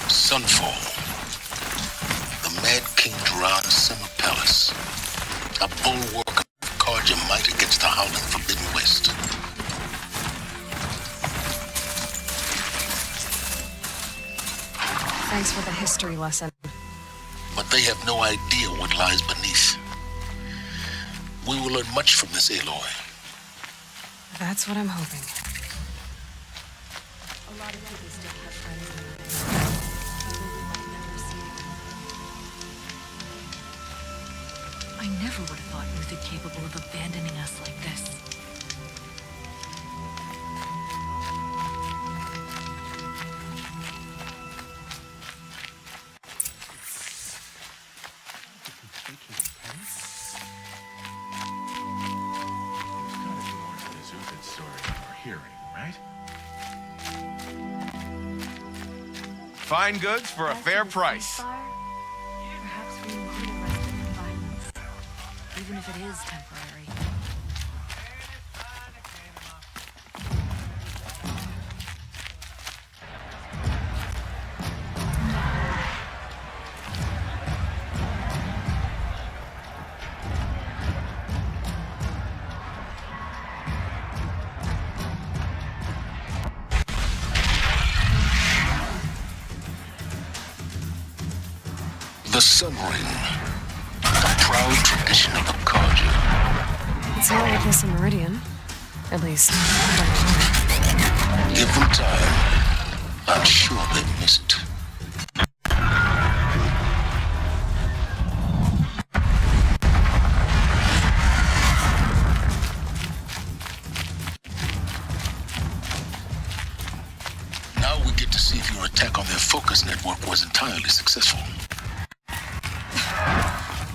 Sunfall. The Mad King Duran's summer palace. A bulwark of Karja might against the howling Forbidden West. Thanks for the history lesson. But they have no idea what lies beneath. We will learn much from this, Aloy. That's what I'm hoping. A lot of people still have friends in the I never would have thought Ruth capable of abandoning us like this. Fine goods for a fair price. Perhaps we include a resident of violence, even if it is temporary. The Sun Ring. A proud tradition of the Karja. It's not like this in Meridian. At least, Give them time. I'm sure they'll miss it. Now we get to see if your attack on their focus network was entirely successful.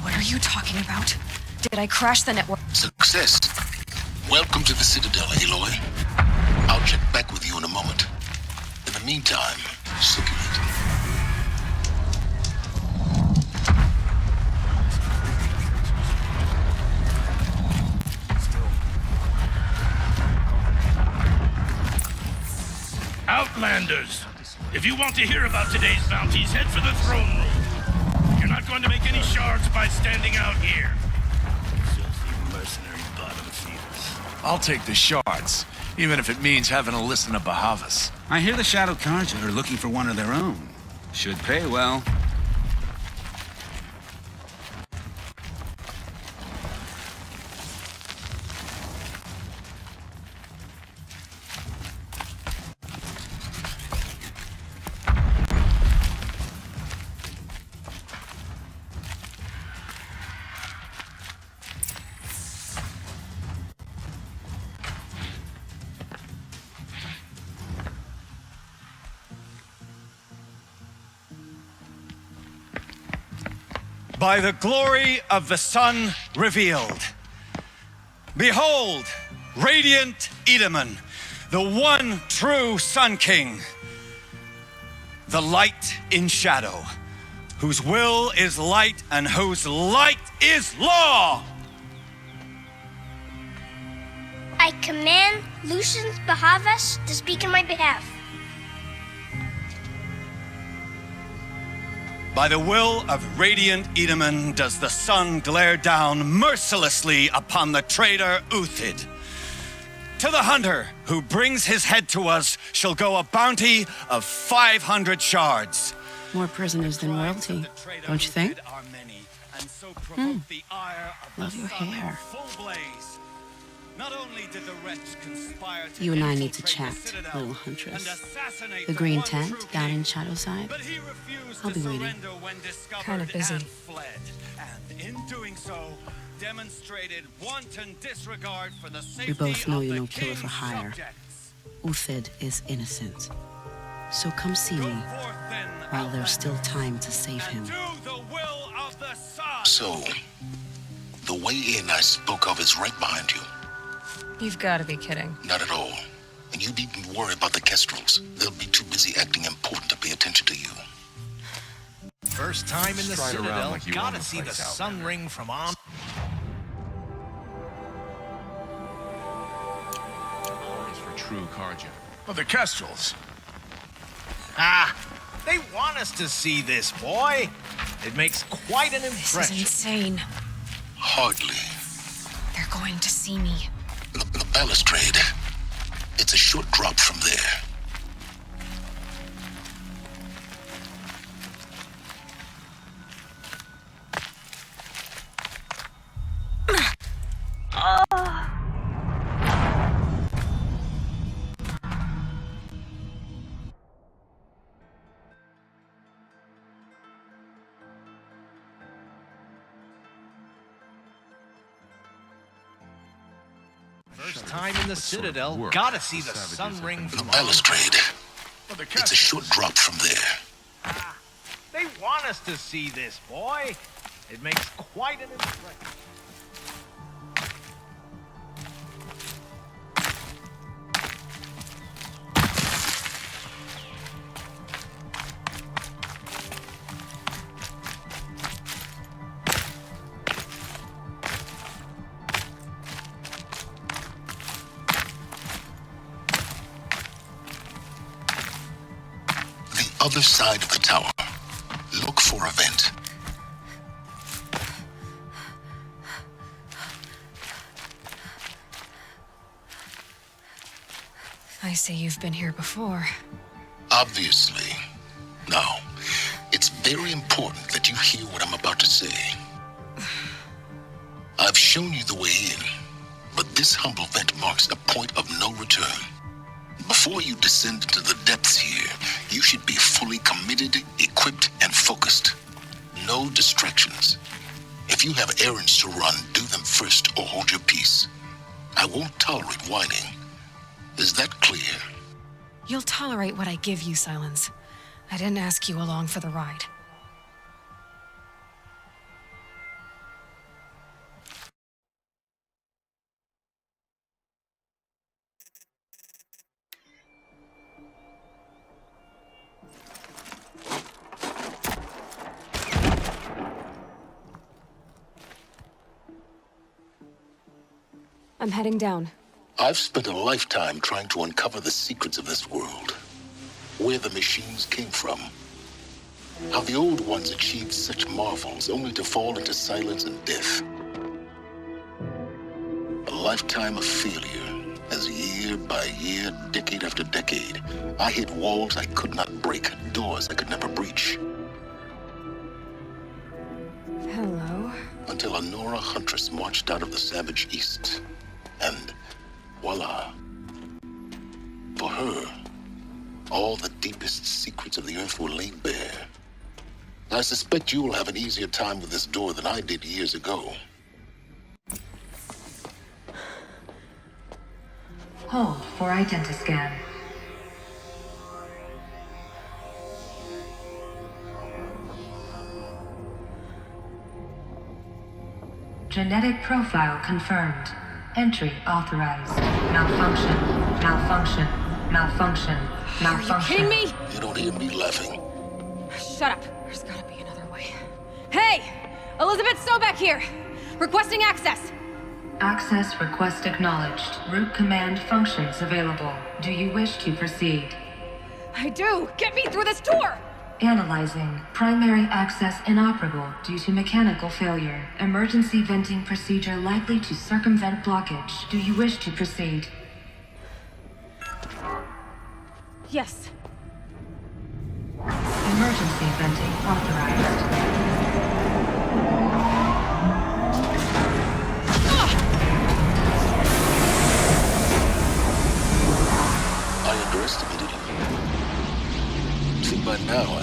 what are you talking about? Did I crash the network? Success. Welcome to the Citadel, Aloy. I'll check back with you in a moment. In the meantime, circulate. Outlanders, if you want to hear about today's bounties, head for the throne room. You're not going to make any shards by standing out here. Filthy mercenary bottom feeders. I'll take the shards, even if it means having to listen to Bahavas. I hear the Shadow Karja are looking for one of their own. Should pay well. By the glory of the sun revealed. Behold, radiant Edaman, the one true Sun King. The light in shadow, whose will is light and whose light is law. I command Lucius Bahavas to speak in my behalf. By the will of radiant Edaman does the sun glare down mercilessly upon the traitor Uthid. To the hunter who brings his head to us shall go a bounty of 500 shards. More prisoners than royalty, don't you think? Love your hair. Not only did the wretch conspire to You and I need to chat, little huntress. The green tent down in Shadowside. I'll be waiting. Kind of busy. And in doing so, demonstrated wanton disregard for the safety We both know of you're the no killer for king's hire. subjects. Uthid is innocent. So come see me while there's still time to save him. Do the will of the sun. So, the way in I spoke of is right behind you. You've got to be kidding. Not at all. And you needn't worry about the Kestrels. They'll be too busy acting important to pay attention to you. First time in the Stride around Citadel, like you gotta own the see the place out sun there. ring from on. Is for true Karja. Oh, the Kestrels. Ah, they want want us to see this, boy. It makes quite an This impression. is insane. Hardly. They're going to see me. The balustrade. It's a short drop from there. First time in the Citadel. Gotta see the sun ring The from balustrade. It's a short drop from there. They want us to see this, boy. It makes quite an impression. Other side of the tower. Look for a vent. I see you've been here before. Obviously. Now, it's very important that you hear what I'm about to say. I've shown you the way in, but this humble vent marks a point of no return. Before you descend into the depths here, you should be fully committed, equipped, and focused. No distractions. If you have errands to run, do them first or hold your peace. I won't tolerate whining. Is that clear? You'll tolerate what I give you, Silence. I didn't ask you along for the ride. I'm heading down. I've spent a lifetime trying to uncover the secrets of this world. Where the machines came from. How the old ones achieved such marvels only to fall into silence and death. A lifetime of failure, as year by year, decade after decade, I hit walls I could not break, doors I could never breach. Hello. Until a Nora huntress marched out of the savage east. And voila. For her, all the deepest secrets of the earth were laid bare. I suspect you will have an easier time with this door than I did years ago. Hold for identiscan. Genetic profile confirmed. Entry authorized. Malfunction. Malfunction. Malfunction. Malfunction. Are you kidding me? You don't hear me laughing. Shut up. There's gotta be another way. Hey! Elizabeth Sobek here! Requesting access! Access request acknowledged. Root command functions available. Do you wish to proceed? I do! Get me through this door! Analyzing. Primary access inoperable due to mechanical failure. Emergency venting procedure likely to circumvent blockage. Do you wish to proceed? Yes. Emergency venting authorized. I underestimated you. See, by now,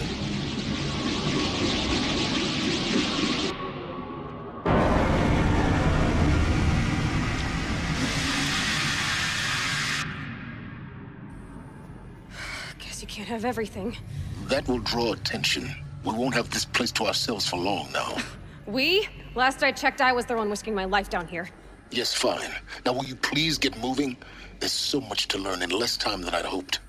Guess you can't have everything. that will draw attention. We won't have this place to ourselves for long now. We? Last I checked, I was the one risking my life down here. Yes, fine. Now, will you please get moving? There's so much to learn in less time than I'd hoped.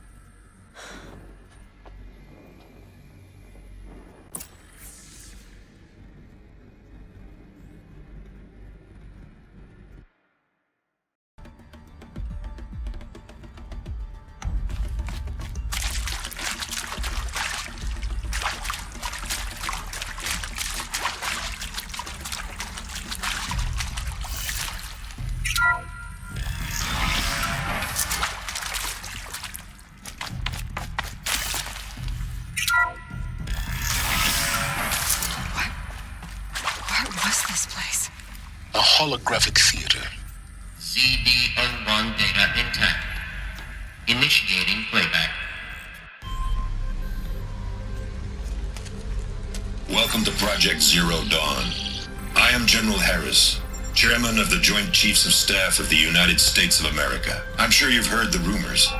holographic theater. CD01 data intact. Initiating playback. Welcome to Project Zero Dawn. I am General Harris, Chairman of the Joint Chiefs of Staff of the United States of America. I'm sure you've heard the rumors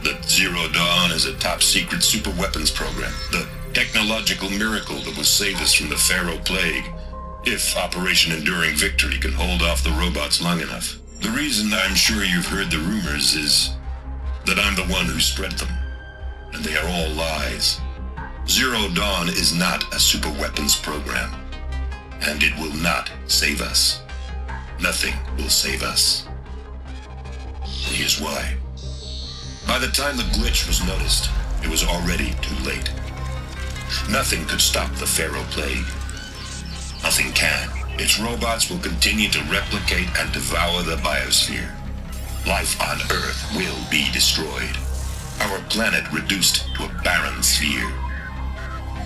that Zero Dawn is a top-secret super-weapons program, the technological miracle that will save us from the Pharaoh Plague, if Operation Enduring Victory can hold off the robots long enough. The reason I'm sure you've heard the rumors is that I'm the one who spread them, and they are all lies. Zero Dawn is not a super-weapons program, and it will not save us. Nothing will save us. Here's why. By the time the glitch was noticed, it was already too late. Nothing could stop the Pharaoh Plague. Nothing can. Its robots will continue to replicate and devour the biosphere. Life on Earth will be destroyed. Our planet reduced to a barren sphere.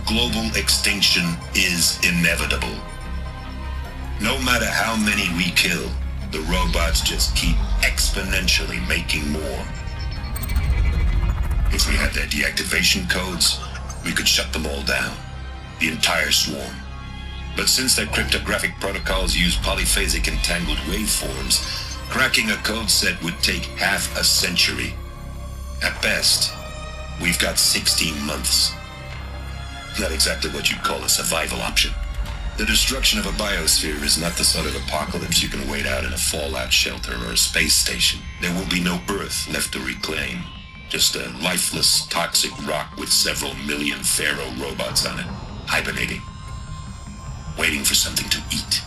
Global extinction is inevitable. No matter how many we kill, the robots just keep exponentially making more. If we had their deactivation codes, we could shut them all down, the entire swarm. But since their cryptographic protocols use polyphasic entangled waveforms, cracking a code set would take half a century. At best, we've got 16 months. Not exactly what you'd call a survival option. The destruction of a biosphere is not the sort of apocalypse you can wait out in a fallout shelter or a space station. There will be no Earth left to reclaim. Just a lifeless, toxic rock with several million Pharaoh robots on it, hibernating, waiting for something to eat.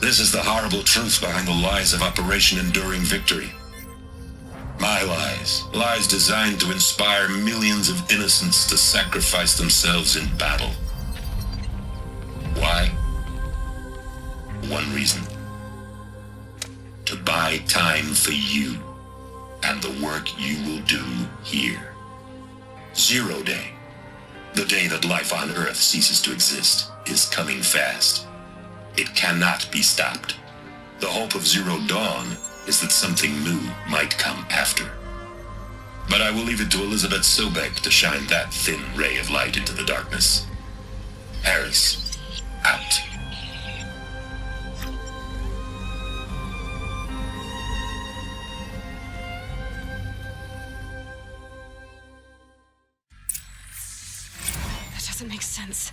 This is the horrible truth behind the lies of Operation Enduring Victory. My lies. Lies designed to inspire millions of innocents to sacrifice themselves in battle. Why? One reason. To buy time for you and the work you will do here. Zero Day, the day that life on Earth ceases to exist, is coming fast. It cannot be stopped. The hope of Zero Dawn is that something new might come after. But I will leave it to Elizabeth Sobek to shine that thin ray of light into the darkness. Harris, out. That doesn't make sense.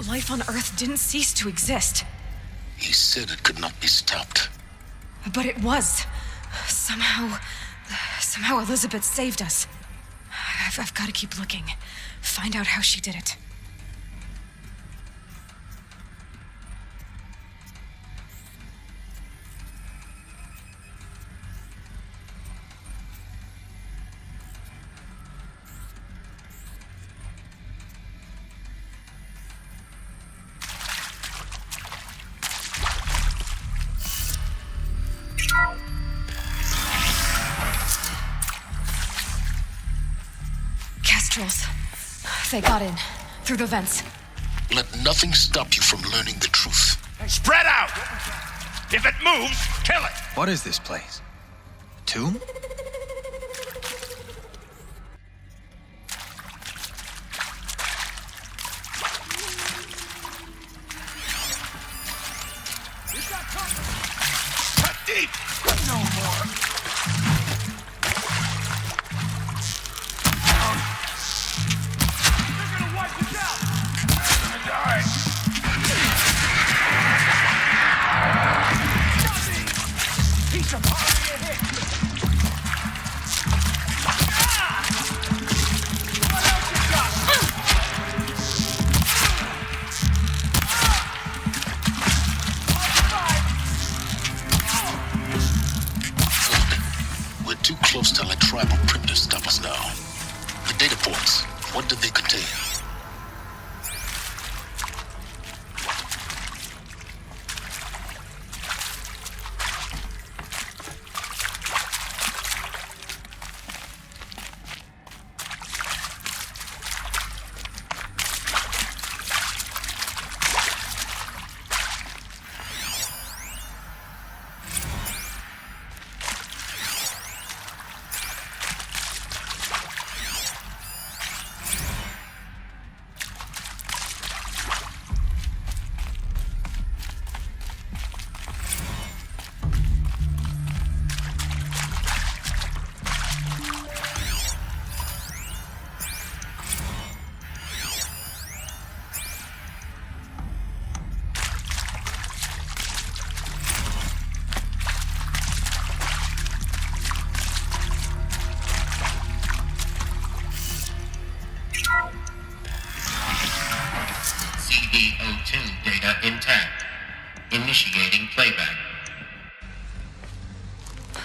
Life on Earth didn't cease to exist. He said it could not be stopped. But it was. Somehow Elizabeth saved us. I've got to keep looking. Find out how she did it. Kestrels. They got in. Through the vents. Let nothing stop you from learning the truth. Spread out! If it moves, kill it! What is this place? A tomb? Cut deep! No more. They're gonna wipe us out! They're gonna die! Stop me! Piece of already a hit! Ah! What else you got? We're too close to let tribal primitives stop us now. The data points, what do they contain? CO2 data intact. Initiating playback.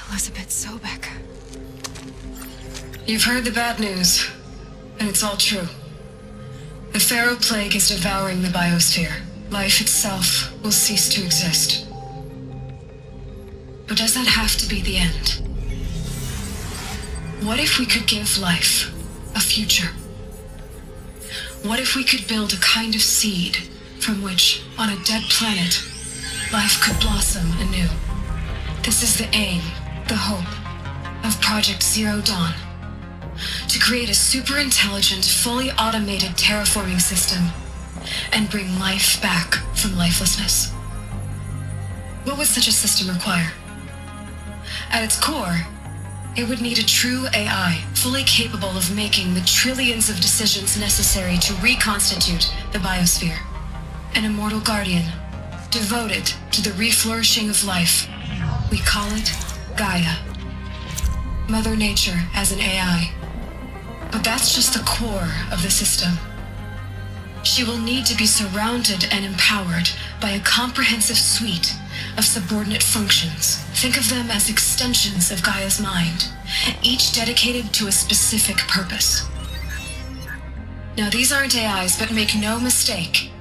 Elizabeth Sobek. You've heard the bad news, and it's all true. The Pharaoh Plague is devouring the biosphere. Life itself will cease to exist. But does that have to be the end? What if we could give life a future? What if we could build a kind of seed from which, on a dead planet, life could blossom anew? This is the aim, the hope, of Project Zero Dawn. To create a super-intelligent, fully automated terraforming system and bring life back from lifelessness. What would such a system require? At its core, it would need a true AI, fully capable of making the trillions of decisions necessary to reconstitute the biosphere. An immortal guardian, devoted to the reflourishing of life. We call it Gaia. Mother Nature as an AI. But that's just the core of the system. She will need to be surrounded and empowered by a comprehensive suite of subordinate functions. Think of them as extensions of Gaia's mind, each dedicated to a specific purpose. Now, these aren't AIs, but make no mistake,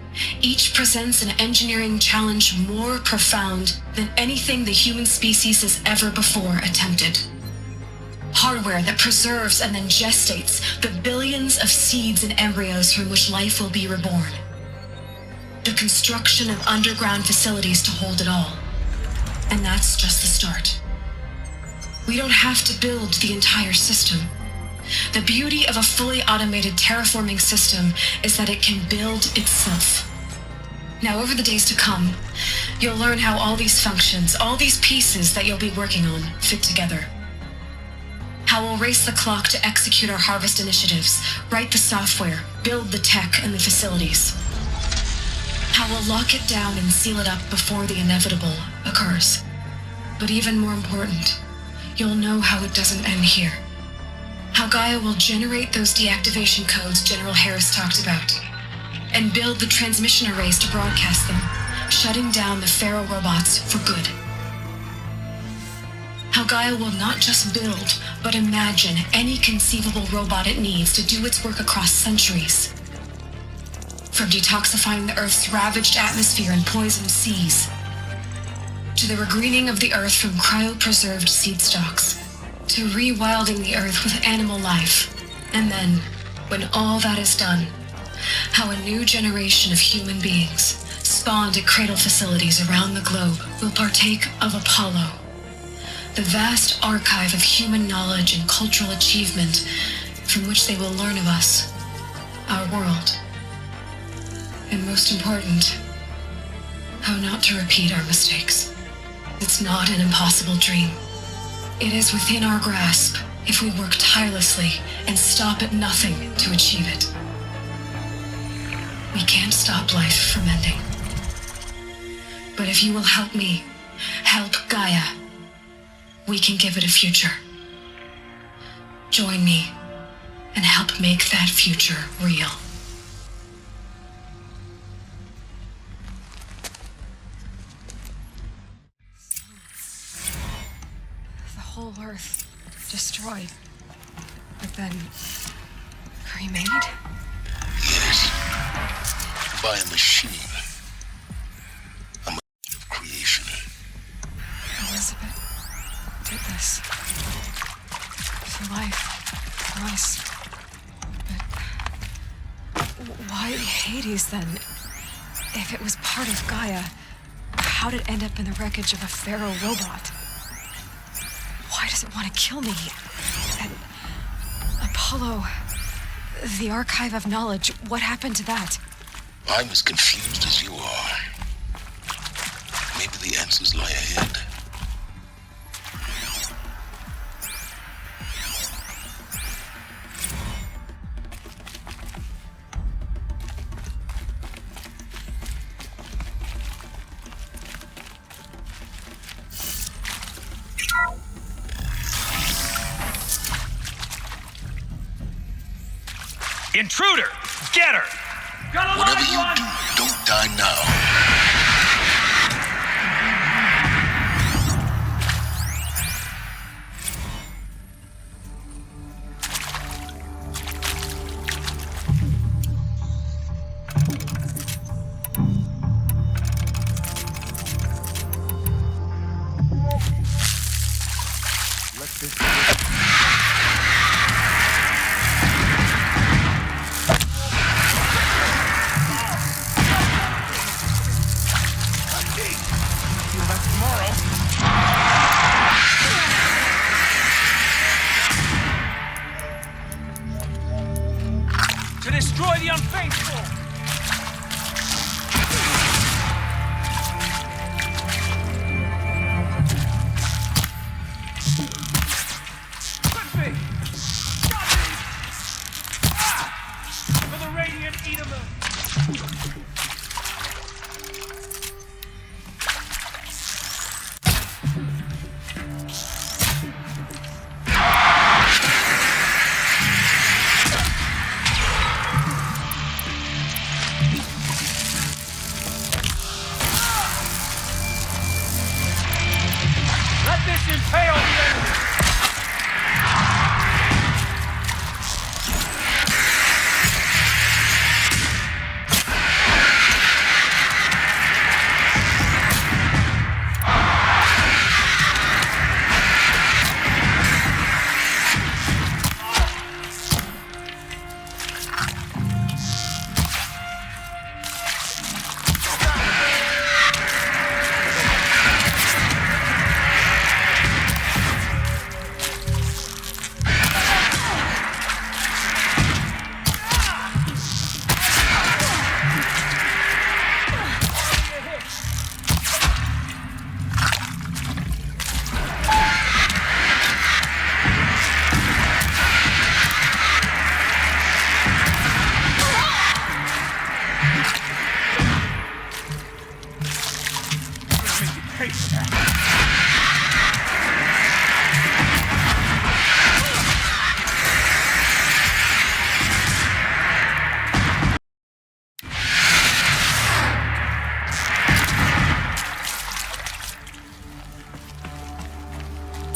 each presents an engineering challenge more profound than anything the human species has ever before attempted. Hardware that preserves and then gestates the billions of seeds and embryos from which life will be reborn. The construction of underground facilities to hold it all. And that's just the start. We don't have to build the entire system. The beauty of a fully automated terraforming system is that it can build itself. Now, over the days to come, you'll learn how all these functions, all these pieces that you'll be working on, fit together. How we'll race the clock to execute our harvest initiatives, write the software, build the tech and the facilities. How we'll lock it down and seal it up before the inevitable occurs. But even more important, you'll know how it doesn't end here. How Gaia will generate those deactivation codes General Harris talked about, and build the transmission arrays to broadcast them, shutting down the Pharaoh robots for good. How Gaia will not just build, but imagine any conceivable robot it needs to do its work across centuries. From detoxifying the Earth's ravaged atmosphere and poisoned seas, to the regreening of the Earth from cryopreserved seed stocks, to rewilding the Earth with animal life. And then, when all that is done, how a new generation of human beings, spawned at cradle facilities around the globe, will partake of Apollo, the vast archive of human knowledge and cultural achievement from which they will learn of us, our world. And most important, how not to repeat our mistakes. It's not an impossible dream. It is within our grasp if we work tirelessly and stop at nothing to achieve it. We can't stop life from ending. But if you will help me, help Gaia, we can give it a future. Join me and help make that future real. The whole Earth destroyed, but then remade? Yes. By a machine. A machine of creation. Elizabeth did this. For life. For us. But why Hades then? If it was part of Gaia, how did it end up in the wreckage of a Pharaoh robot? Why does it want to kill me? And Apollo, the archive of knowledge, what happened to that? I'm as confused as you are. Maybe the answers lie ahead. Intruder! Get her! Whatever you do, don't time now. To destroy the unfaithful! Quick me! Stop me! Ah! For the Radiant Edaman! Let this impale the enemy!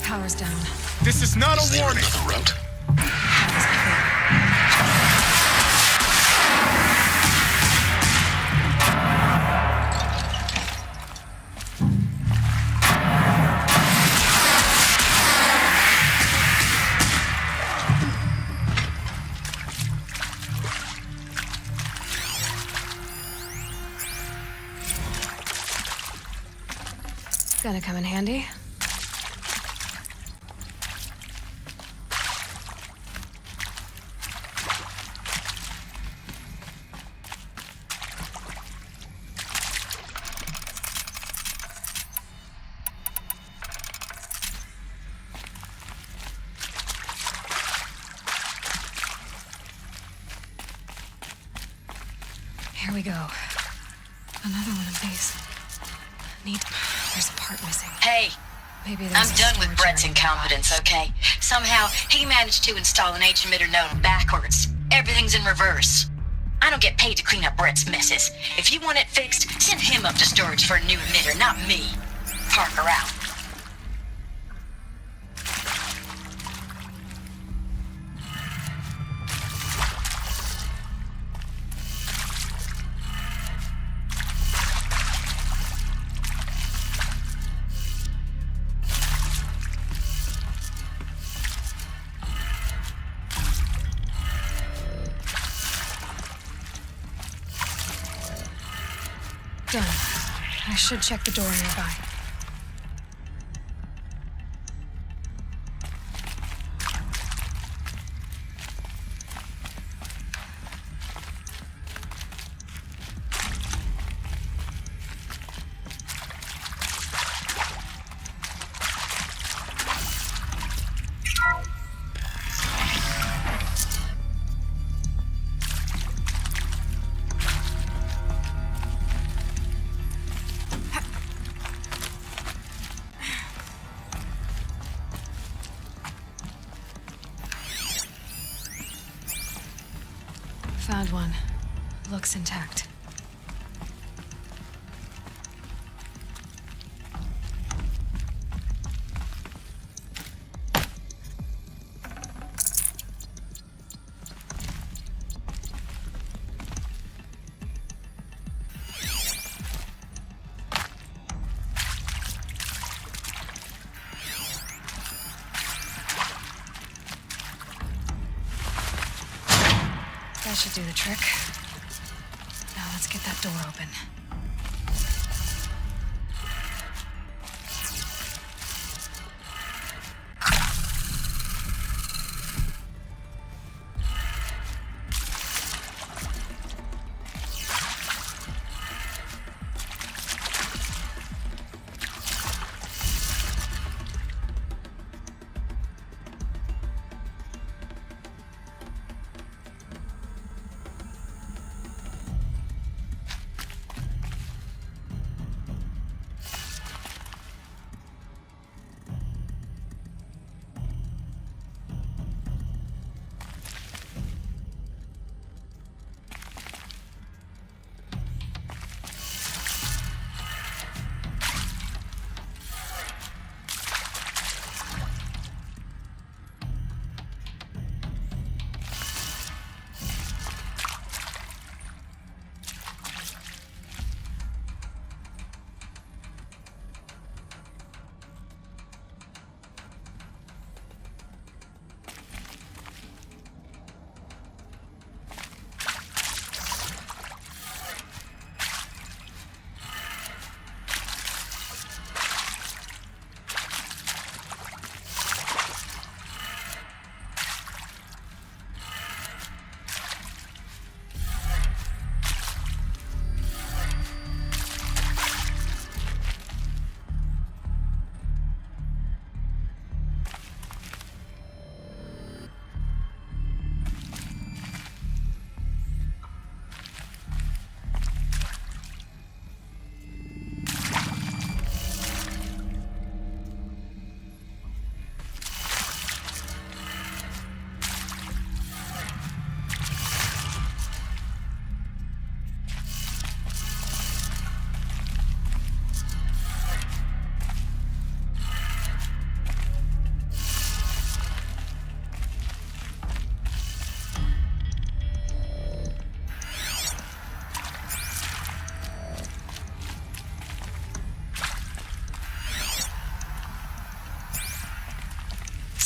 Power's down. This is not Is a there warning. another route? Gonna come in handy. Here we go. Another one of these. Neat. There's a part missing. Hey, Maybe I'm there's a done with storage Brett's area incompetence, nearby. okay? Somehow, he managed to install an H-emitter node backwards. Everything's in reverse. I don't get paid to clean up Brett's messes. If you want it fixed, send him up to storage for a new emitter, not me. Parker out. Done. I should check the door nearby. Found one. Looks intact. should do the trick. Now let's get that door open.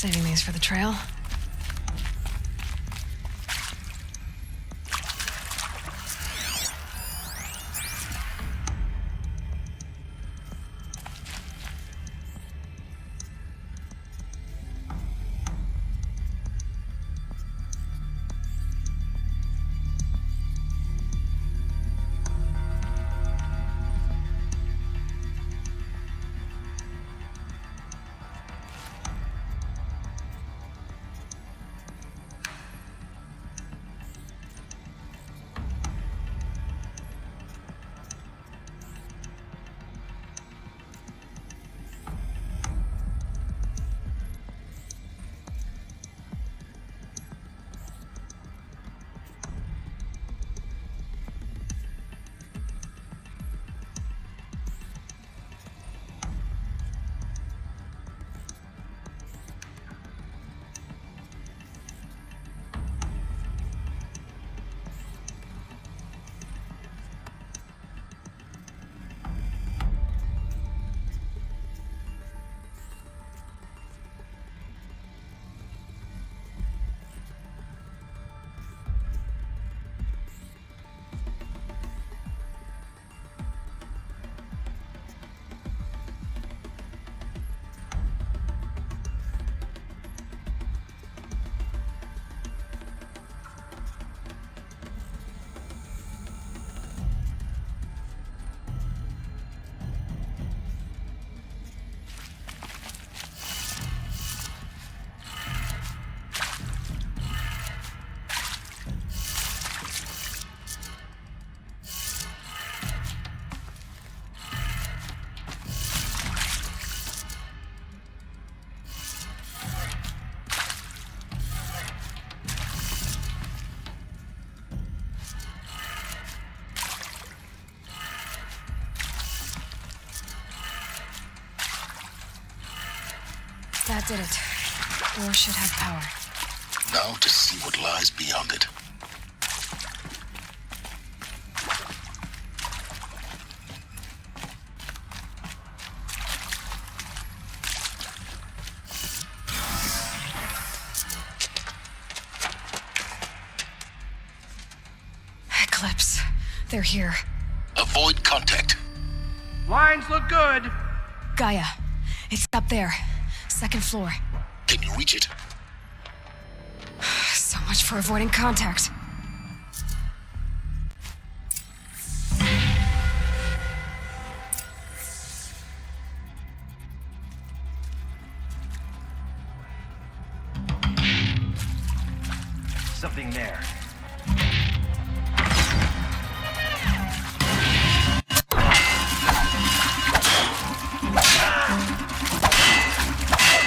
Saving these for the trail. That did it. Door should have power. Now to see what lies beyond it. Perhaps they're here. Avoid contact. Lines look good. Gaia, it's up there. Second floor. Can you reach it? So much for avoiding contact. Something there.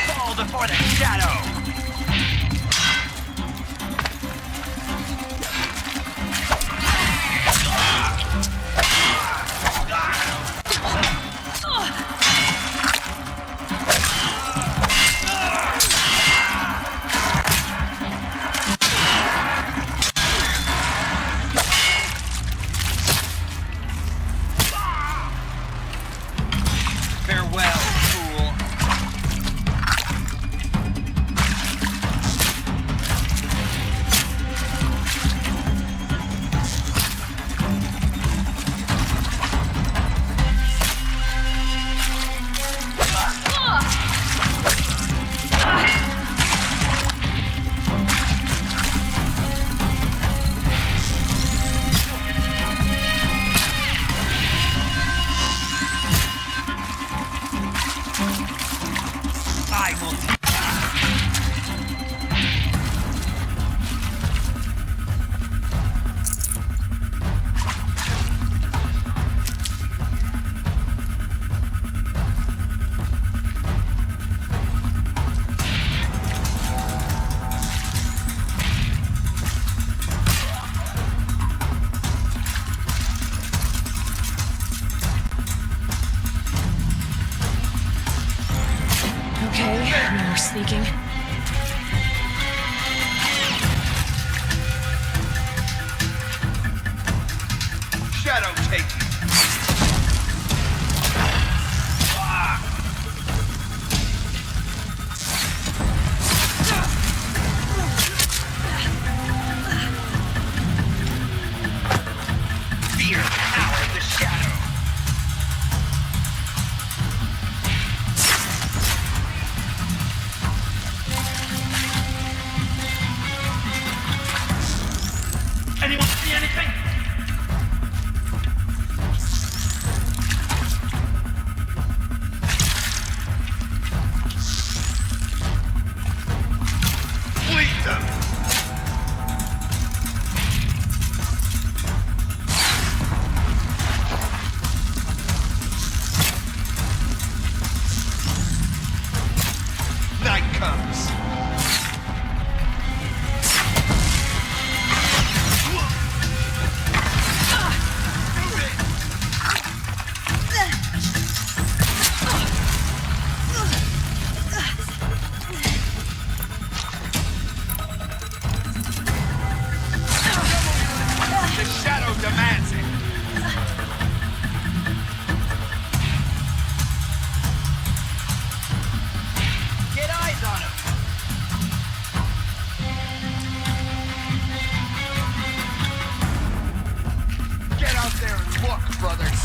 Fall before the shadow. Farewell, fool. I will. Okay, no more sneaking. Shadow taking. Fear the power of the shadow. Anyone see anything? Lead them. Night comes. The shadow demands it. Get eyes on him. Get out there and look, brothers.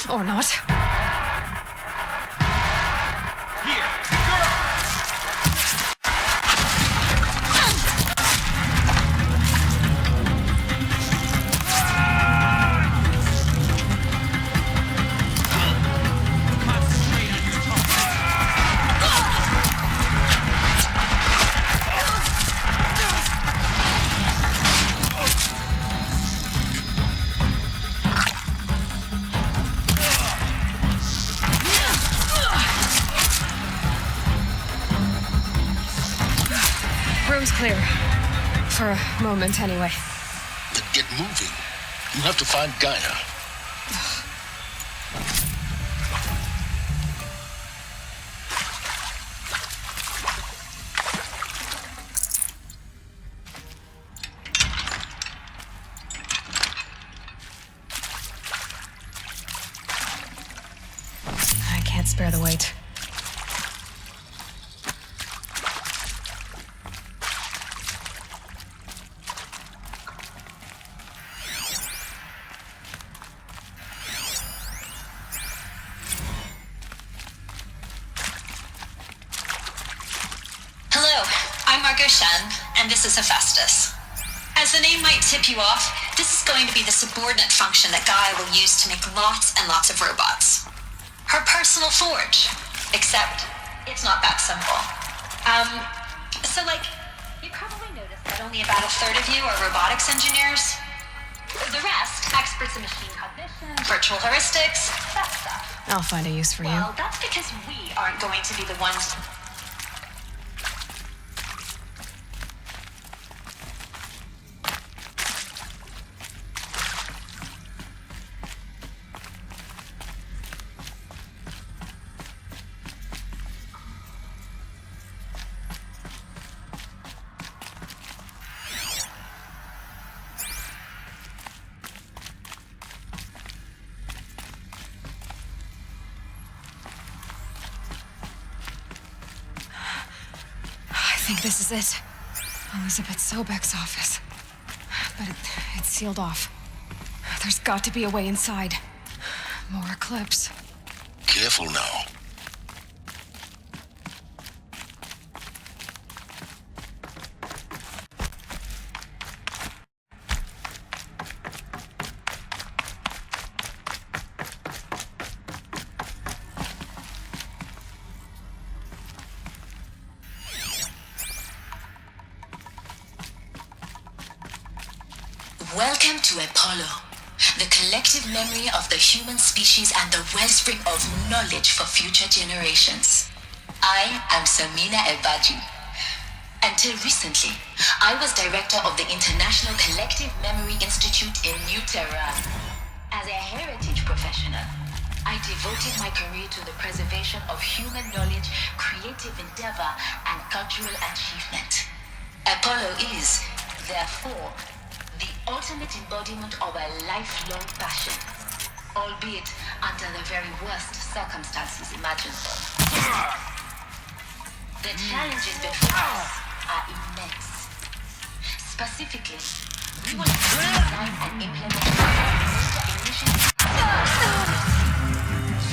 Or not. Here, girl. Concentrate on your tongue. Room's clear. For a moment, anyway. Then get moving. You have to find Gaia. I can't spare the weight. And this is Hephaestus. As the name might tip you off, this is going to be the subordinate function that Gaia will use to make lots and lots of robots. Her personal forge. Except, it's not that simple. You probably noticed that only about a third of you are robotics engineers. The rest, experts in machine cognition, virtual heuristics, that stuff. I'll find a use for you. Well, that's because we aren't going to be the ones... I think this is it. Elizabeth Sobek's office. But it's sealed off. There's got to be a way inside. More Eclipse. Careful now. Welcome to Apollo, the collective memory of the human species and the wellspring of knowledge for future generations. I am Samina Ebaji. Until recently, I was director of the International Collective Memory Institute in New Tehran. As a heritage professional, I devoted my career to the preservation of human knowledge, creative endeavor, and cultural achievement. Apollo is, therefore, the ultimate embodiment of a lifelong passion, albeit under the very worst circumstances imaginable. The challenges before us are immense. Specifically, we will design and implement major initiatives.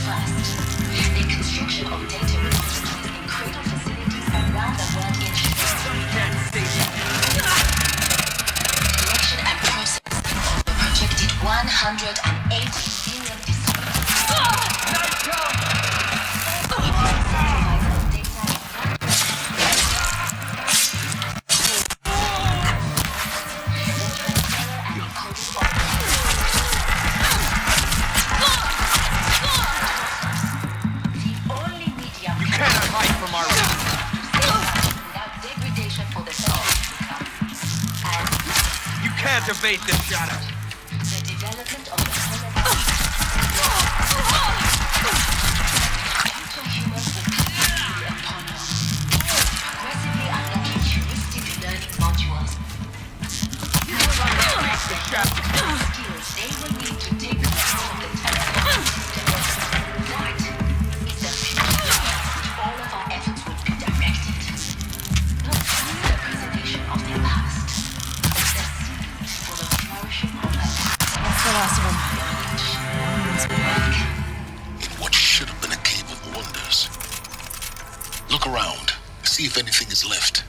First, the construction of data repositories in cradle facilities around the world in and process of the projected 180 billion You cannot hide from our without degradation for the soul. You can't evade the shadow. The development of the future humans will be upon us, progressively unlocking heuristic learning modules. The skills they will need to take control of the terraforming system. That is the future which all of our efforts will be directed. Not through the preservation of the past, but the seed for the flourishing of the That's the last of them. In what should have been a cave of wonders. Look around. See if anything is left.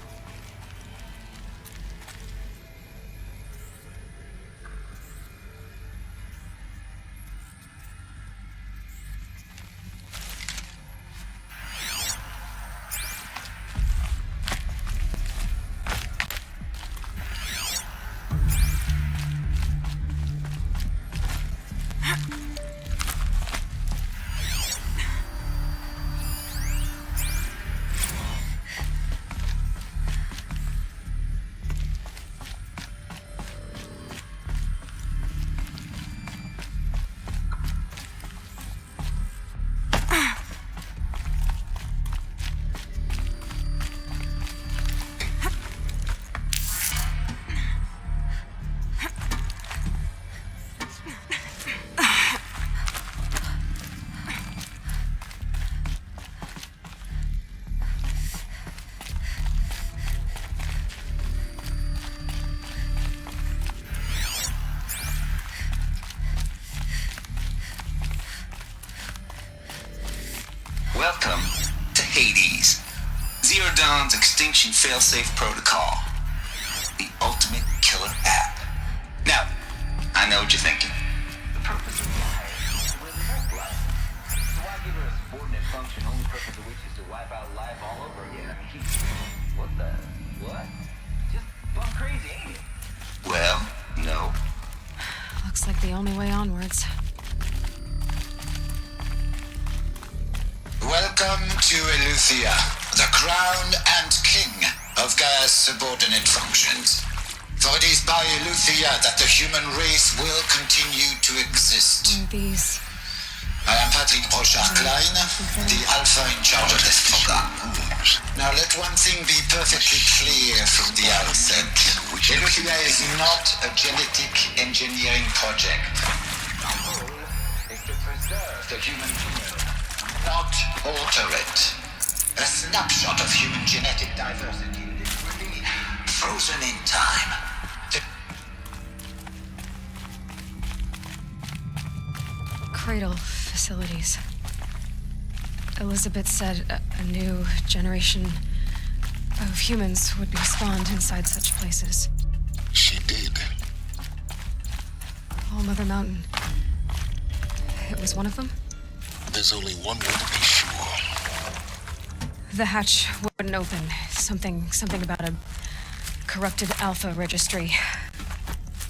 Welcome to Hades. Zero Dawn's extinction failsafe protocol. The ultimate killer app. Now, I know what you're thinking. The purpose of life is to live a life. So why give her a subordinate function, only purpose of which is to wipe out life all over again? I mean, what? Just plumb crazy, ain't it? Well, no. Looks like the only way onwards. Welcome to Eleuthia, the crown and king of Gaia's subordinate functions. For it is by Eleuthia that the human race will continue to exist. What are these? I am Patrick Brochard-Klein, the Alpha in charge of this program. Now let one thing be perfectly clear from the outset. Eleuthia is not a genetic engineering project. Our goal is to preserve the human genome, not alter it. A snapshot of human genetic diversity, literally frozen in time. Cradle facilities. Elizabeth said a new generation of humans would be spawned inside such places. She did. All Mother Mountain. It was one of them? There's only one way to be sure. The hatch wouldn't open. Something about a corrupted Alpha registry.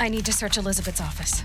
I need to search Elizabeth's office.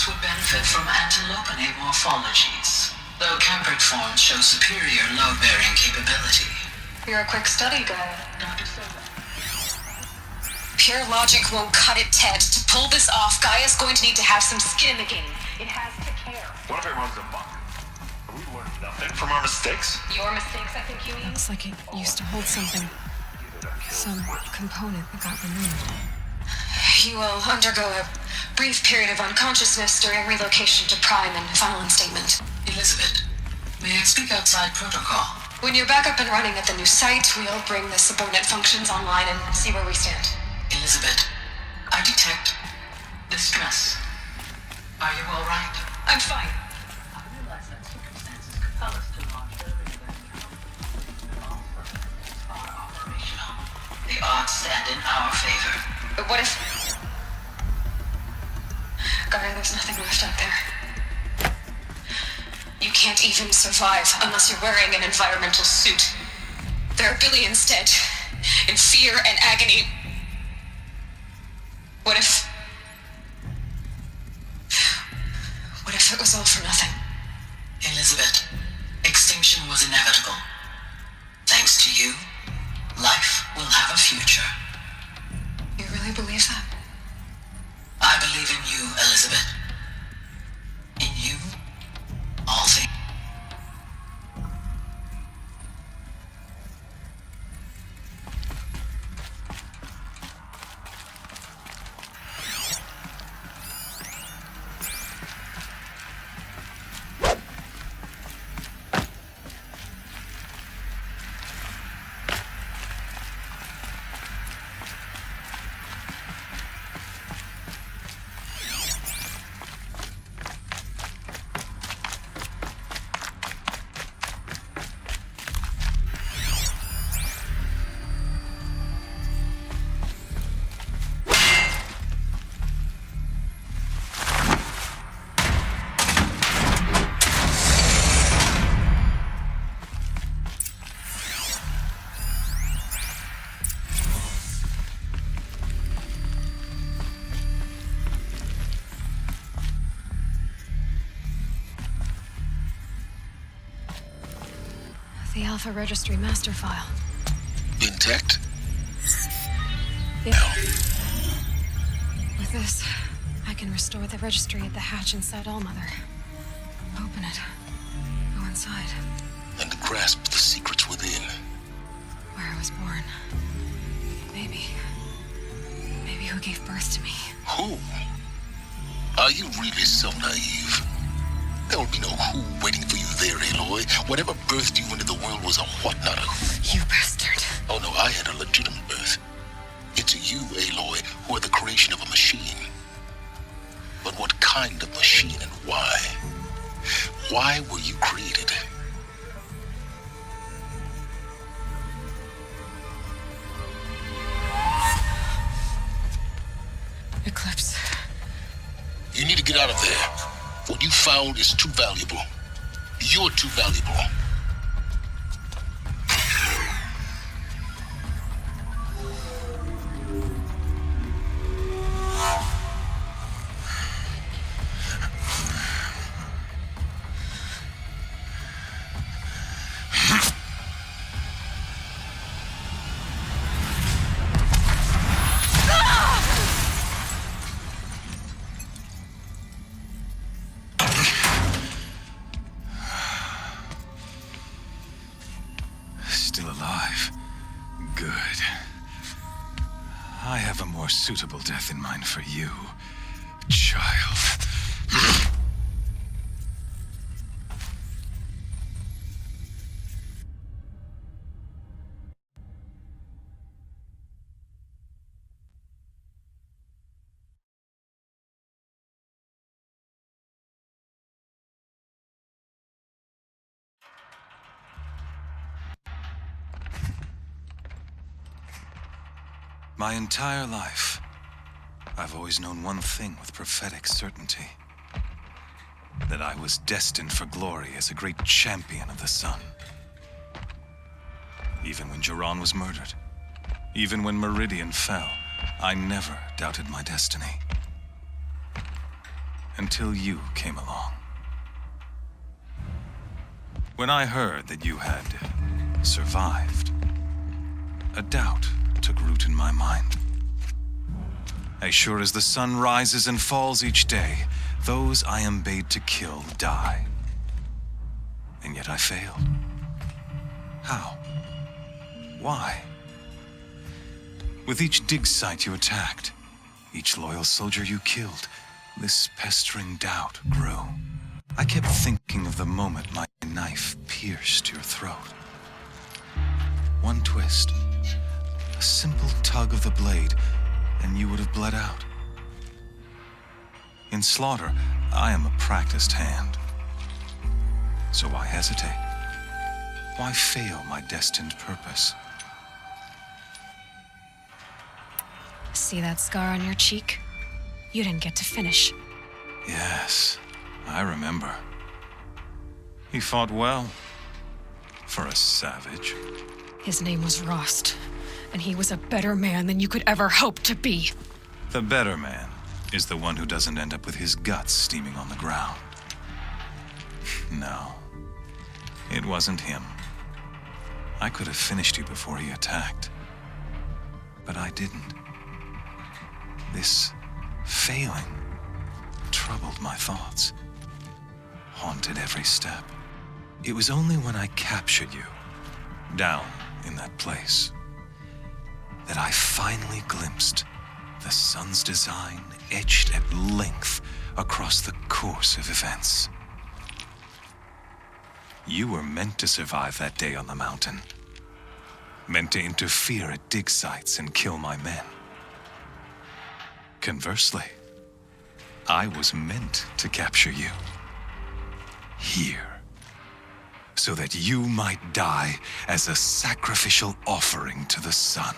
Would benefit from antelope and amorphologies, though campered forms show superior load-bearing capability. You're a quick study, Gaia. Pure logic won't cut it, Ted. To pull this off, Gaia's going to need to have some skin in the game. It has to care. What if it runs amok? Have we learned nothing from our mistakes? Your mistakes, I think you mean? Looks like it used to hold something. Some component that got removed. You will undergo a brief period of unconsciousness during relocation to Prime and final instatement. Elizabeth, may I speak outside protocol? When you're back up and running at the new site, we'll bring the subordinate functions online and see where we stand. Elizabeth, I detect distress. Are you all right? I'm fine. I realize that circumstances compel us to launch earlier than are operational. The odds stand in our favor. But what if... Gaia, there's nothing left out there. You can't even survive unless you're wearing an environmental suit. There are billions dead, in fear and agony. What if it was all for nothing? Elizabeth, extinction was inevitable. Thanks to you, life will have a future. You really believe that? I believe in you, Elizabeth. In you, all things. The Alpha Registry master file. Intact? Yeah. With this, I can restore the registry at the hatch inside Allmother. Open it. Go inside. And grasp the secrets within. Where I was born. Maybe who gave birth to me. Who? Are you really so naive? There will be no who waiting for you there, Aloy. Whatever birthed you into the world was a what, not a who. You bastard. Oh no, I had a legitimate birth. It's you, Aloy, who are the creation of a machine. But what kind of machine and why? Why were you created? Eclipse. You need to get out of there. What you found is too valuable. You're too valuable. Suitable death in mind for you, child. My entire life, I've always known one thing with prophetic certainty. That I was destined for glory as a great champion of the sun. Even when Jiran was murdered, even when Meridian fell, I never doubted my destiny. Until you came along. When I heard that you had survived, a doubt took root in my mind. As sure as the sun rises and falls each day, those I am bade to kill die. And yet I failed. How? Why? With each dig site you attacked, each loyal soldier you killed, this pestering doubt grew. I kept thinking of the moment my knife pierced your throat. One twist, a simple tug of the blade, and you would have bled out. In slaughter, I am a practiced hand. So why hesitate? Why fail my destined purpose? See that scar on your cheek? You didn't get to finish. Yes, I remember. He fought well. For a savage. His name was Rost, and he was a better man than you could ever hope to be. The better man is the one who doesn't end up with his guts steaming on the ground. No, it wasn't him. I could have finished you before he attacked. But I didn't. This failing troubled my thoughts, haunted every step. It was only when I captured you, down in that place, that I finally glimpsed the sun's design etched at length across the course of events. You were meant to survive that day on the mountain. Meant to interfere at dig sites and kill my men. Conversely, I was meant to capture you. Here. So that you might die as a sacrificial offering to the sun.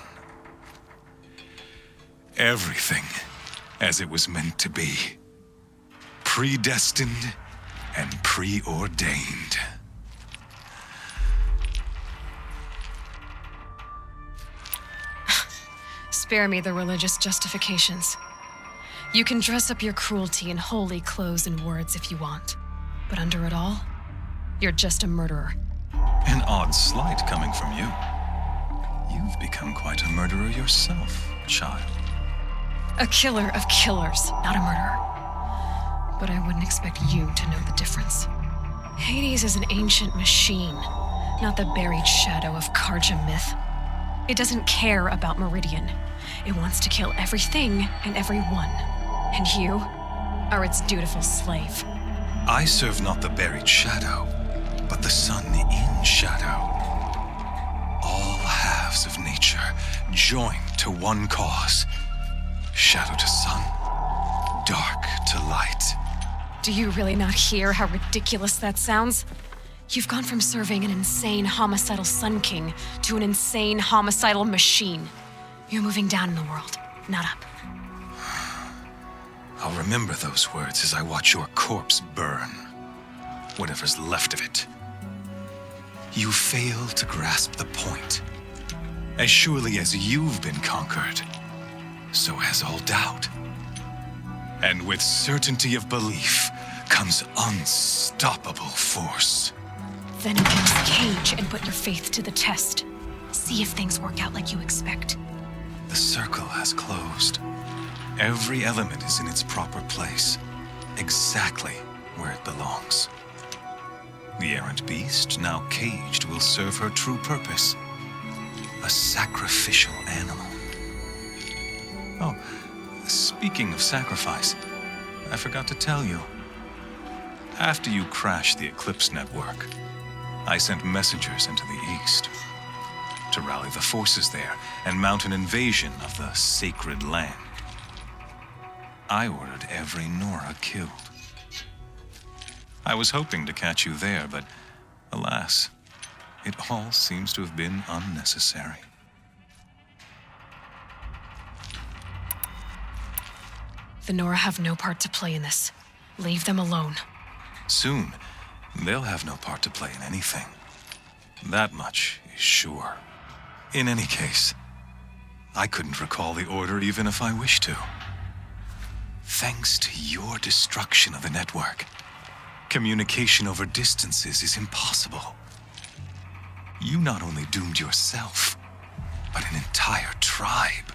Everything as it was meant to be. Predestined and preordained. Spare me the religious justifications. You can dress up your cruelty in holy clothes and words if you want. But under it all, you're just a murderer. An odd slight coming from you. You've become quite a murderer yourself, child. A killer of killers, not a murderer. But I wouldn't expect you to know the difference. Hades is an ancient machine, not the buried shadow of Karja myth. It doesn't care about Meridian. It wants to kill everything and everyone. And you are its dutiful slave. I serve not the buried shadow, but the sun in shadow. All halves of nature joined to one cause. Shadow to sun, dark to light. Do you really not hear how ridiculous that sounds? You've gone from serving an insane homicidal Sun King to an insane homicidal machine. You're moving down in the world, not up. I'll remember those words as I watch your corpse burn. Whatever's left of it. You fail to grasp the point. As surely as you've been conquered, so has all doubt. And with certainty of belief comes unstoppable force. Then embrace the cage and put your faith to the test. See if things work out like you expect. The circle has closed. Every element is in its proper place, exactly where it belongs. The errant beast, now caged, will serve her true purpose. A sacrificial animal. Oh, speaking of sacrifice, I forgot to tell you. After you crashed the Eclipse network, I sent messengers into the east to rally the forces there and mount an invasion of the sacred land. I ordered every Nora killed. I was hoping to catch you there, but alas, it all seems to have been unnecessary. The Nora have no part to play in this. Leave them alone. Soon, they'll have no part to play in anything. That much is sure. In any case, I couldn't recall the order even if I wished to. Thanks to your destruction of the network, communication over distances is impossible. You not only doomed yourself, but an entire tribe.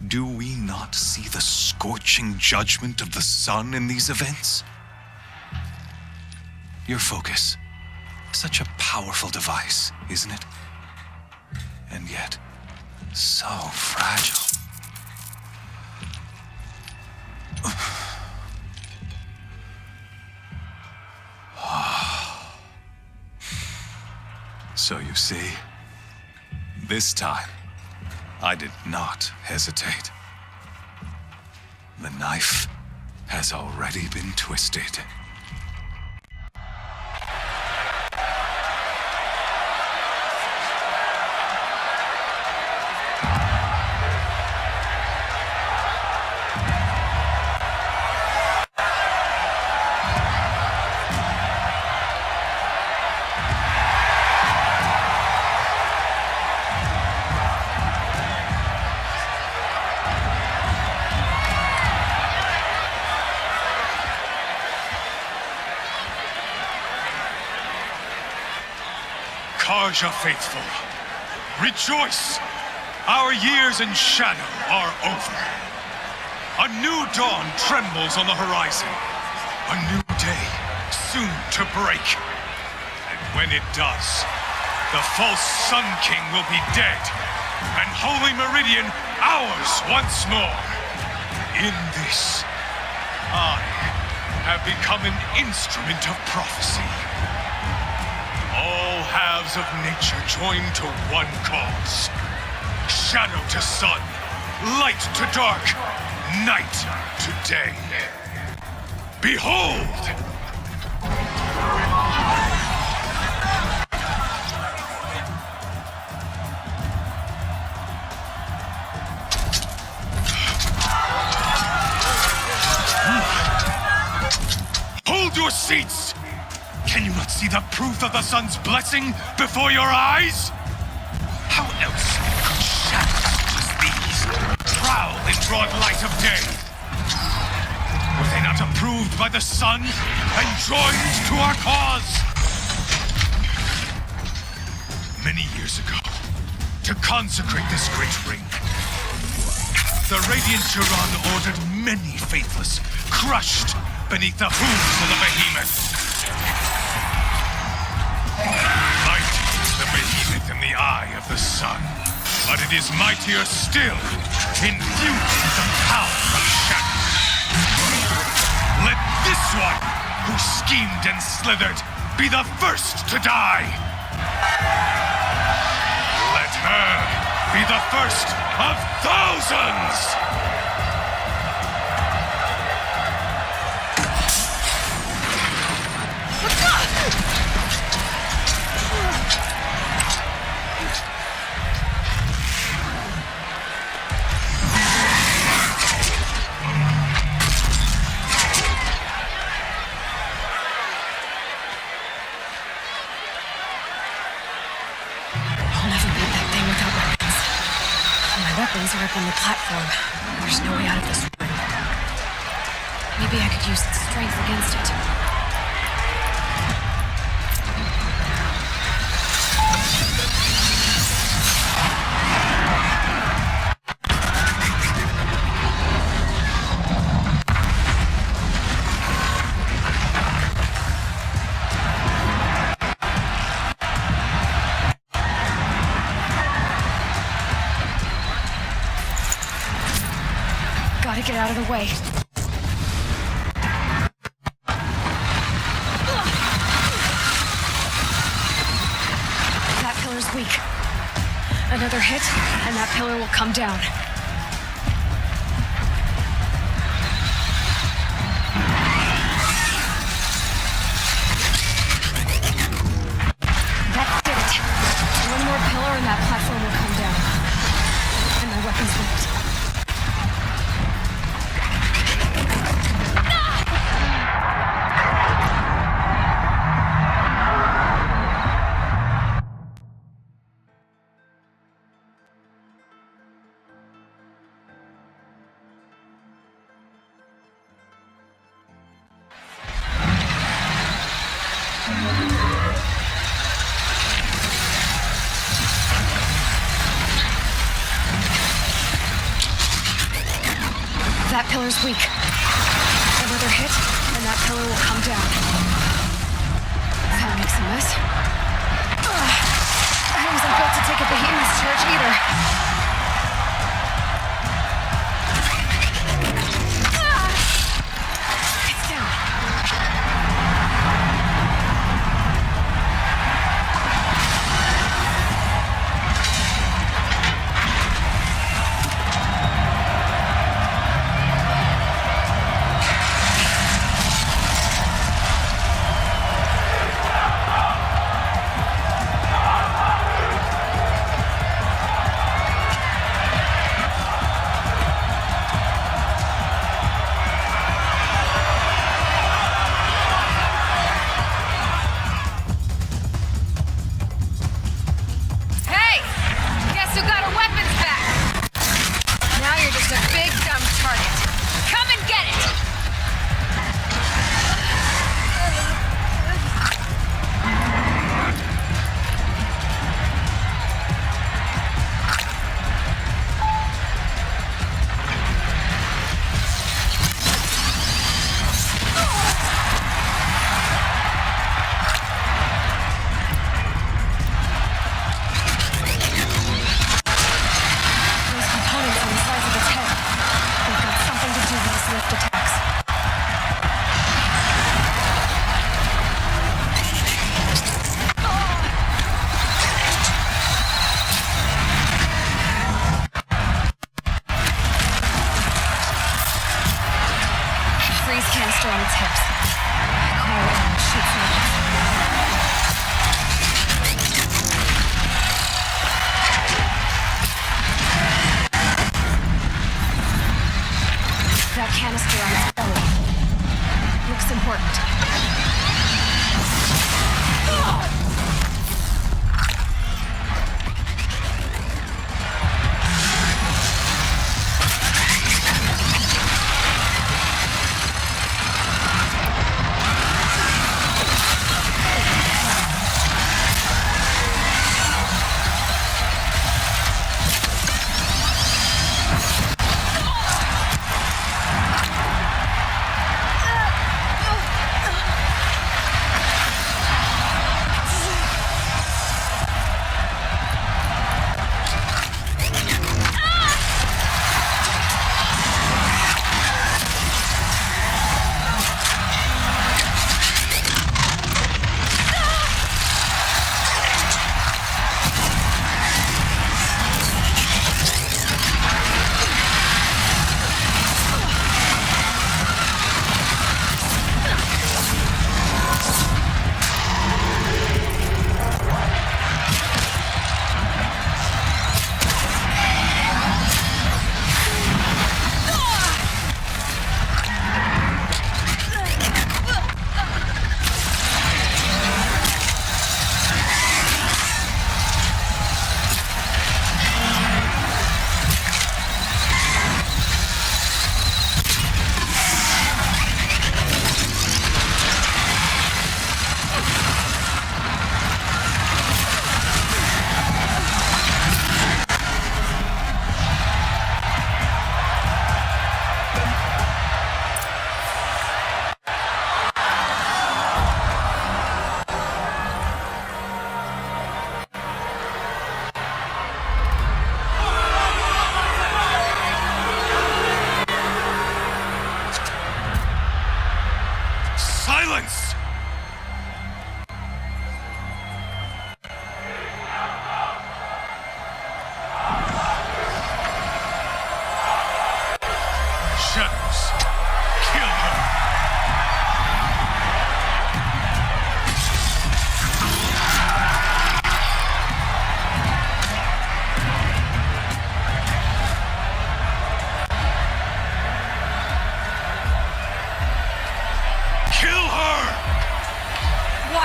Do we not see the scorching judgment of the sun in these events? Your focus, such a powerful device, isn't it? And yet, so fragile. So you see, this time, I did not hesitate. The knife has already been twisted. Karja faithful, rejoice! Our years in shadow are over. A new dawn trembles on the horizon. A new day soon to break. And when it does, the false Sun King will be dead, and Holy Meridian ours once more. In this, I have become an instrument of prophecy. All halves of nature joined to one cause. Shadow to sun, light to dark, night to day. Behold! Hold your seats! Can you not see the proof of the sun's blessing before your eyes? How else could shadows such as these prowl in broad light of day? Were they not approved by the sun and joined to our cause? Many years ago, to consecrate this great ring, the Radiant Turan ordered many faithless crushed beneath the hooves of the behemoth. Light is the gleameth in the eye of the sun, but it is mightier still, infused with the power of shadow. Let this one, who schemed and slithered, be the first to die. Let her be the first of thousands! Weapons are up on the platform. There's no way out of this room. Maybe I could use its strength against it. Gotta get out of the way. That pillar's weak. Another hit, and that pillar will come down. That did it. One more pillar and that platform will come down. And my weapon's linked. That pillar's weak. Another hit, and that pillar will come down. That makes a mess. I wasn't built to take a behemoth's charge either. It's down.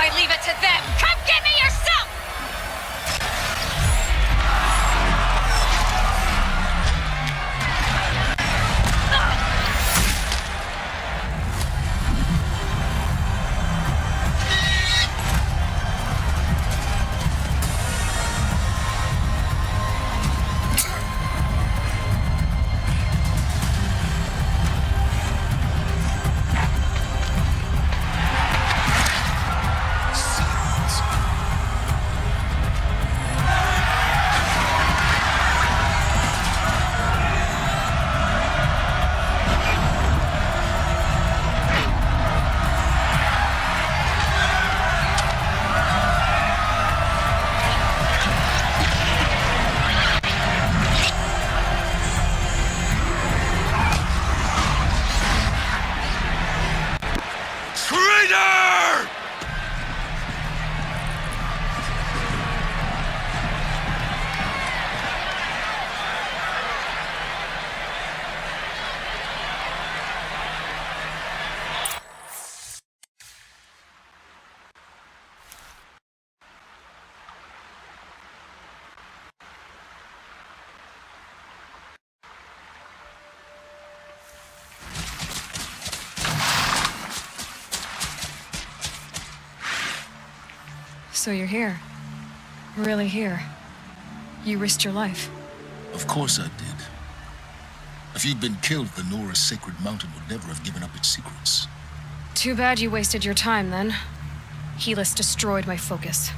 I leave it to them. Come get me yourself! So you're here. Really here. You risked your life. Of course I did. If you'd been killed, the Nora's sacred mountain would never have given up its secrets. Too bad you wasted your time, then. Helis destroyed my focus.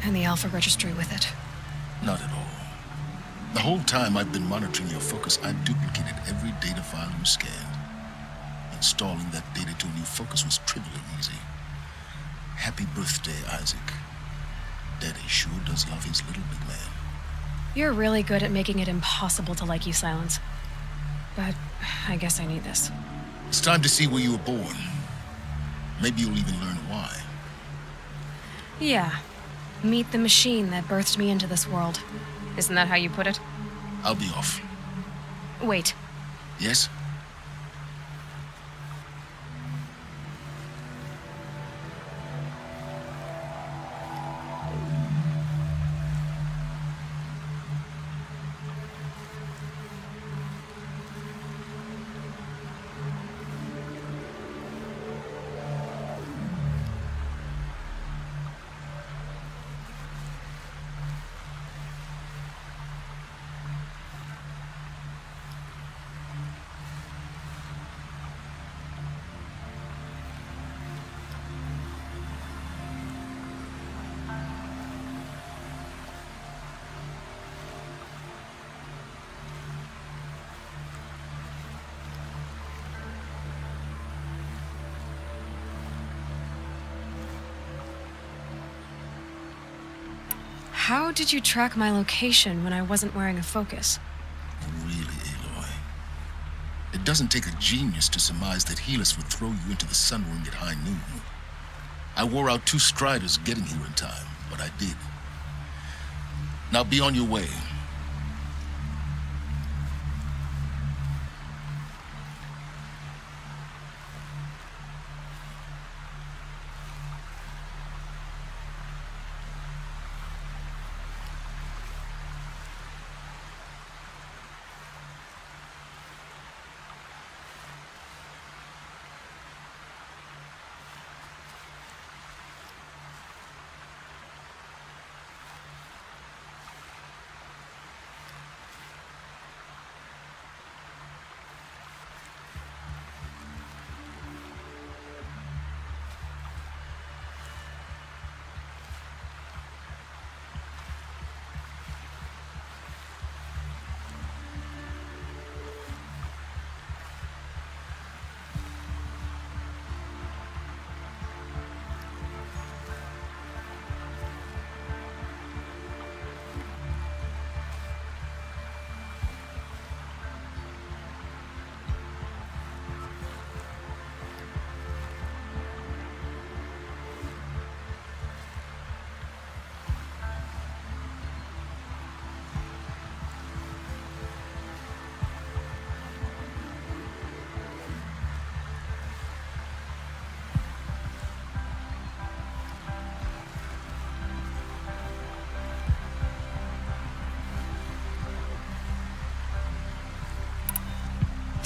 And the Alpha Registry with it. Not at all. The whole time I've been monitoring your focus, I've duplicated every data file you scanned. Installing that data to a new focus was trivially easy. Happy birthday, Isaac. Daddy sure does love his little big man. You're really good at making it impossible to like you, Silence. But I guess I need this. It's time to see where you were born. Maybe you'll even learn why. Yeah. Meet the machine that birthed me into this world. Isn't that how you put it? I'll be off. Wait. Yes? How did you track my location when I wasn't wearing a focus? Really, Aloy? It doesn't take a genius to surmise that Helis would throw you into the sun ring at high noon. I wore out 2 striders getting here in time, but I did. Now be on your way.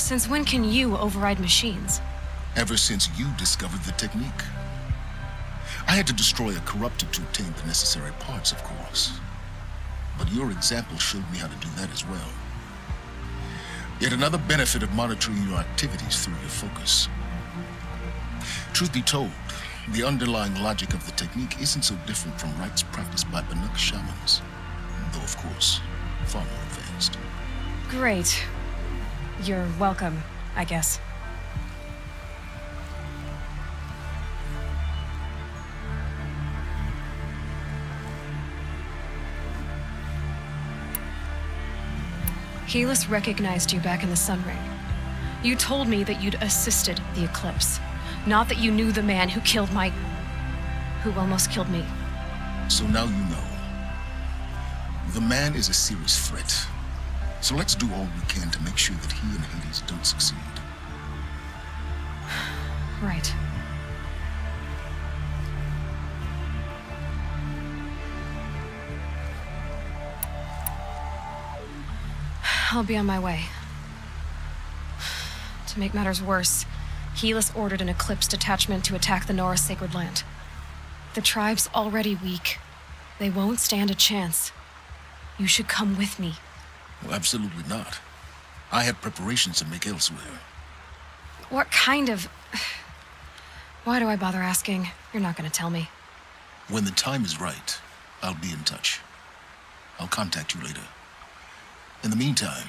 Since when can you override machines? Ever since you discovered the technique. I had to destroy a corrupted to obtain the necessary parts, of course. But your example showed me how to do that as well. Yet another benefit of monitoring your activities through your focus. Truth be told, the underlying logic of the technique isn't so different from rites practiced by Banuk shamans, though of course, far more advanced. Great. You're welcome, I guess. Helis recognized you back in the Sun Ring. You told me that you'd assisted the eclipse, not that you knew the man who who almost killed me. So now you know. The man is a serious threat. So let's do all we can to make sure that he and Hades don't succeed. Right. I'll be on my way. To make matters worse, Helis ordered an Eclipse detachment to attack the Nora Sacred Land. The tribe's already weak. They won't stand a chance. You should come with me. Well, absolutely not. I have preparations to make elsewhere. What kind of... Why do I bother asking? You're not gonna tell me. When the time is right, I'll be in touch. I'll contact you later. In the meantime,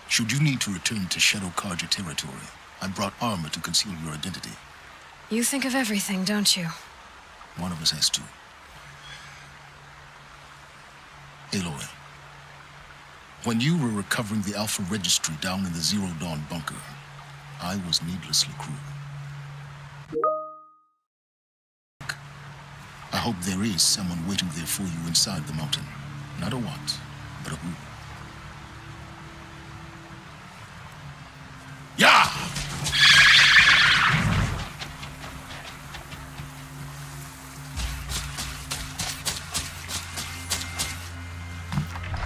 should you need to return to Shadow Karja territory, I brought armor to conceal your identity. You think of everything, don't you? One of us has to. Aloy, when you were recovering the Alpha Registry down in the Zero Dawn bunker, I was needlessly cruel. I hope there is someone waiting there for you inside the mountain. Not a what, but a who.